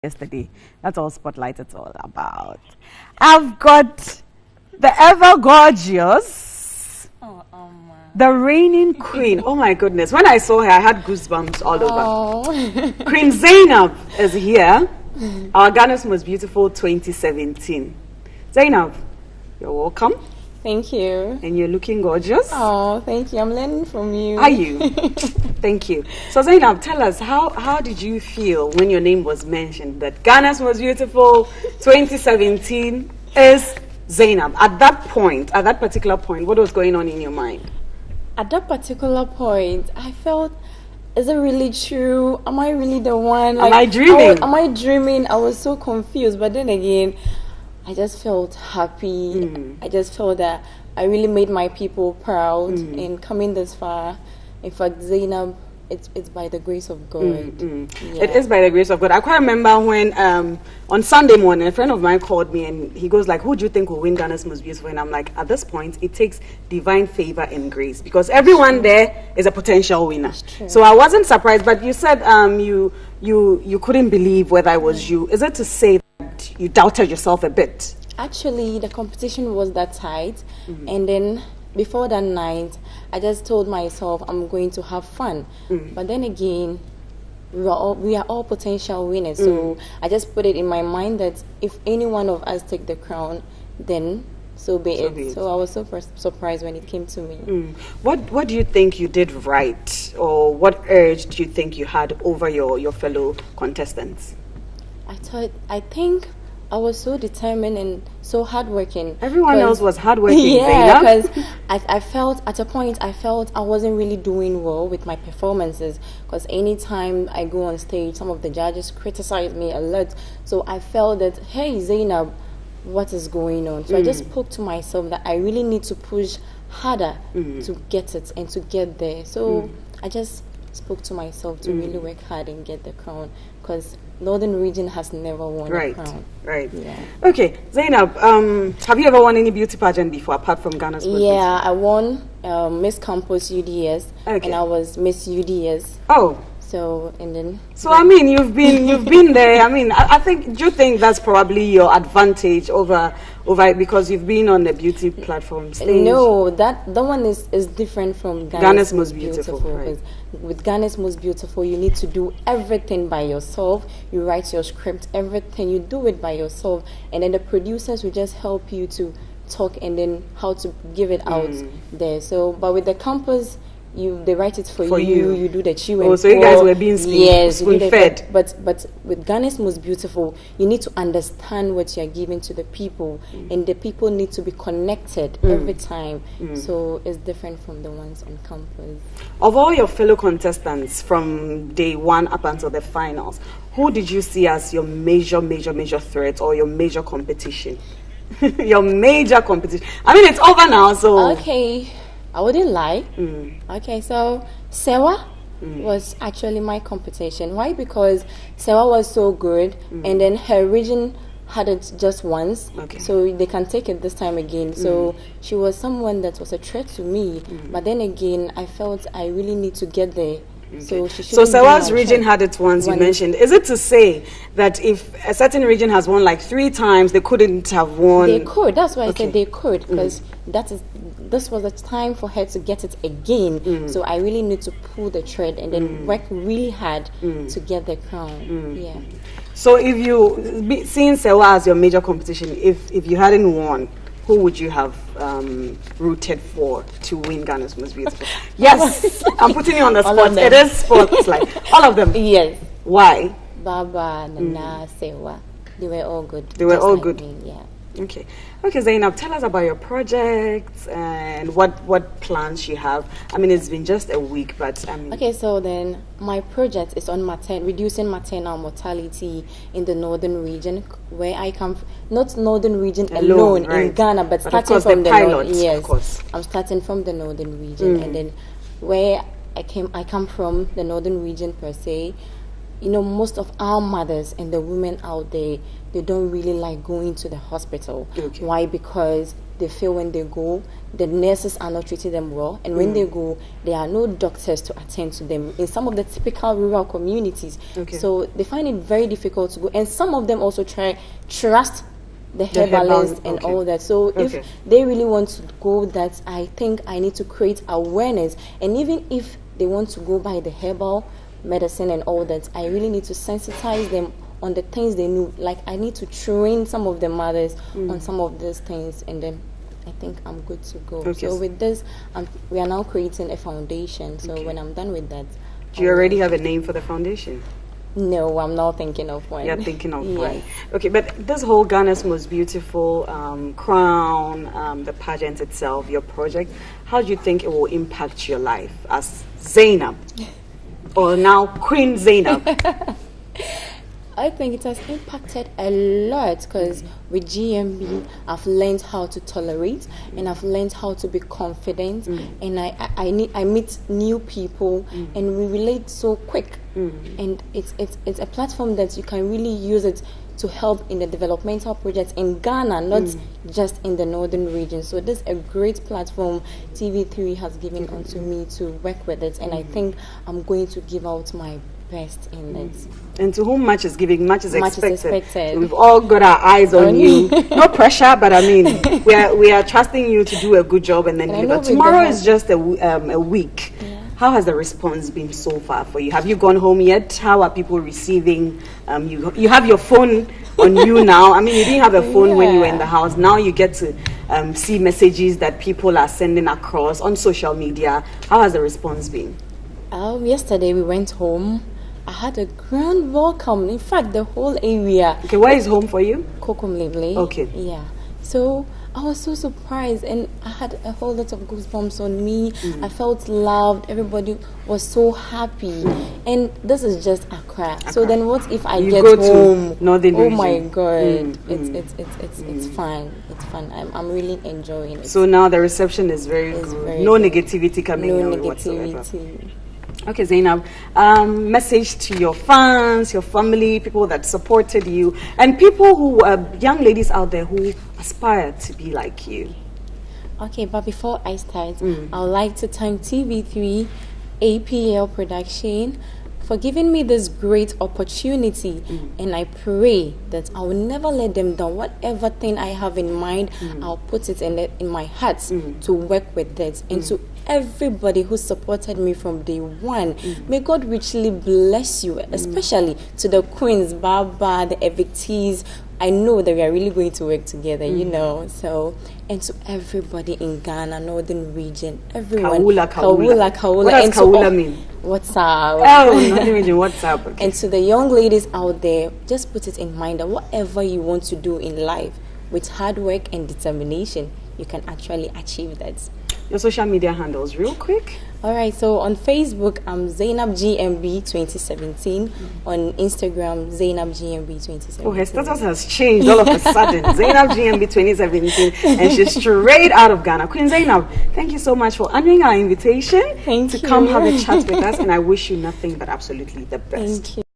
yesterday. That's all Spotlight it's all about. I've got the ever gorgeous, the reigning queen. Oh my goodness. When I saw her, I had goosebumps all over. Queen Zeinab is here. Our Ghana's Most Beautiful 2017. Zeinab, you're welcome. Thank you. And you're looking gorgeous. Oh, thank you. I'm learning from you. Are you? Thank you. So Zeinab, tell us, how did you feel when your name was mentioned that Ghana's Most Beautiful 2017 is Zeinab? At that particular point, what was going on in your mind? At that particular point, I felt, is it really true? Am I really the one? Like, am I dreaming? Am I dreaming? I was so confused. But then again, I just felt happy. I just felt that I really made my people proud in coming this far. In fact, Zeinab, it's by the grace of God. Yeah. It is by the grace of God. I quite remember when on Sunday morning, a friend of mine called me and he goes like, who do you think will win Ghana's Most Beautiful? And I'm like, at this point, it takes divine favor and grace because everyone there is a potential winner. So I wasn't surprised, but you said you couldn't believe whether it was you. Is it to say that you doubted yourself a bit? Actually, the competition was that tight, and then before that night, I just told myself I'm going to have fun. But then again, we are all potential winners. So I just put it in my mind that if any one of us take the crown, then so be it. So I was so surprised when it came to me. What do you think you did right, or what urge do you think you had over your fellow contestants? I think I was so determined and so hardworking. Everyone else was hardworking. Yeah, because I felt at a point I wasn't really doing well with my performances. Because anytime I go on stage, some of the judges criticize me a lot. So I felt that, hey, Zeinab, what is going on? So I just spoke to myself that I really need to push harder to get it and to get there. So I just spoke to myself to really work hard and get the crown, because Northern Region has never won a crown. Right. Yeah. Okay, Zeinab, have you ever won any beauty pageant before apart from Ghana's Most Beautiful? Yeah, I won Miss Campus UDS, and I was Miss UDS. Oh. So and then. So I mean, you've been there. I mean, I think. Do you think that's probably your advantage over because you've been on the beauty platform stage? No, that one is different from Ghana's Most Beautiful. Right. With Ghana's Most Beautiful, you need to do everything by yourself. You write your script, everything. You do it by yourself, and then the producers will just help you to talk and then how to give it out there. So, but with the campus, they write it for you. You do the chew and so you guys were being spoon-fed. But with Ghana's Most Beautiful, you need to understand what you're giving to the people, and the people need to be connected every time. So it's different from the ones on campus. Of all your fellow contestants from day one up until the finals, who did you see as your major threat or your major competition? Your major competition. I mean, it's over now, so okay. I wouldn't lie. Okay, so Sewa was actually my competition. Why? Because Sewa was so good, and then her region had it just once, so they can take it this time again. So she was someone that was a threat to me, but then again, I felt I really need to get there. So Sewa's region had it once, you mentioned. Is it to say that if a certain region has won like 3 times, they couldn't have won? They could. That's why I said they could, because this was a time for her to get it again. So I really need to pull the thread and then work really hard to get the crown. Yeah. So if you, seeing Sewa as your major competition, if you hadn't won, who would you have rooted for to win Ghana's Most Beautiful? Yes, I'm putting you on the spot. It is sports, like all of them. Yes. Why? Baba, Nana, Sewa, they were all good. They were all good. Yeah. Okay, Zeinab, tell us about your projects and what plans you have. I mean, it's been just a week, but okay, so then my project is on reducing maternal mortality in the Northern Region, where I come from. Not Northern Region alone in Ghana, but starting from the pilot, yes, of course. I'm starting from the Northern Region, and then where I come from, the Northern Region per se. You know, most of our mothers and the women out there, they don't really like going to the hospital. Why? Because they feel when they go. The nurses are not treating them well, and when they go, there are no doctors to attend to them in some of the typical rural communities. So they find it very difficult to go, and some of them also trust the herbalist and all that. So if they really want to go, that I think I need to create awareness, and even if they want to go by the herbal medicine and all that, I really need to sensitize them on the things they know. Like, I need to train some of the mothers on some of these things, and then I think I'm good to go. So with this, we are now creating a foundation. So when I'm done with that, do you already have a name for the foundation? No, I'm not thinking of one. You're thinking of one. Okay, but this whole Ghana's Most Beautiful Crown, the pageant itself, your project, how do you think it will impact your life as Zeinab, or now Queen Zeinab? I think it has impacted a lot, because with GMB, I've learned how to tolerate, and I've learned how to be confident, and I meet new people, and we relate so quick, and it's a platform that you can really use it to help in the developmental projects in Ghana, not just in the northern region. So this is a great platform TV3 has given onto me to work with it, and I think I'm going to give out my best in it. And to whom much is giving, much is expected. We've all got our eyes on you. No pressure, but I mean, we are trusting you to do a good job and then deliver. Tomorrow is just a week. How has the response been so far for you? Have you gone home yet? How are people receiving? You have your phone on you now. I mean, you didn't have a phone when you were in the house. Now you get to see messages that people are sending across on social media. How has the response been? Yesterday we went home. I had a grand welcome. In fact, the whole area. Okay, where is home for you? Kokomlevle. Okay. Yeah. So I was so surprised, and I had a whole lot of goosebumps on me. I felt loved. Everybody was so happy. And this is just Accra. So then what if I get home? Northern region. My God. It's fun. It's fun. I'm really enjoying it. So now the reception is very good. Very no good. negativity coming No your way whatsoever. negativity. Okay, Zeinab, message to your fans, your family, people that supported you, and people who young ladies out there who aspire to be like you. Okay, but before I start, I would like to thank TV3 APL Production for giving me this great opportunity, and I pray that I will never let them down. Whatever thing I have in mind, I'll put it in my heart to work with it. And to everybody who supported me from day one, may God richly bless you, especially to the queens, Baba, the evictees. I know that we are really going to work together, you know. So, and to everybody in Ghana, northern region, everyone. Kawula. What does Kawula mean? What's up? Oh, northern region, what's up? Okay. And to the young ladies out there, just put it in mind that whatever you want to do in life, with hard work and determination, you can actually achieve that. Your social media handles, real quick. Alright, so on Facebook, I'm Zeinab GMB 2017. On Instagram, Zeinab GMB 2017. Oh, her status has changed all of a sudden. Zeinab GMB 2017, and she's straight out of Ghana. Queen Zeinab, thank you so much for honoring our invitation Thank to you. come have a chat with us, and I wish you nothing but absolutely the best. Thank you.